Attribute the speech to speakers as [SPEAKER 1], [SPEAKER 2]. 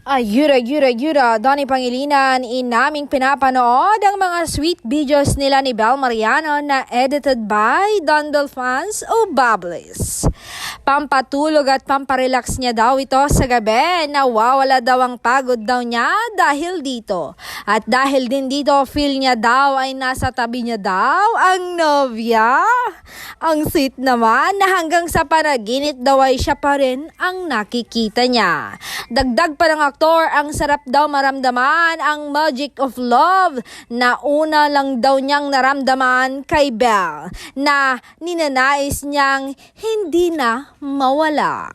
[SPEAKER 1] Ayura, Donnie Pangilinan, inaming pinapanood ang mga sweet videos nila ni Bel Mariano na edited by Dondel fans o Bubbles. Pampatulog at pamparelax niya daw ito sa gabi. Nawawala daw ang pagod daw niya dahil dito. At dahil din dito, feel niya daw ay nasa tabi niya daw ang nobya. Ang sweet naman na hanggang sa panaginip daw ay siya pa rin ang nakikita niya. Dagdag pa ng aktor, ang sarap daw maramdaman ang magic of love na una lang daw niyang naramdaman kay Bel na ninanais niyang hindi na mawala.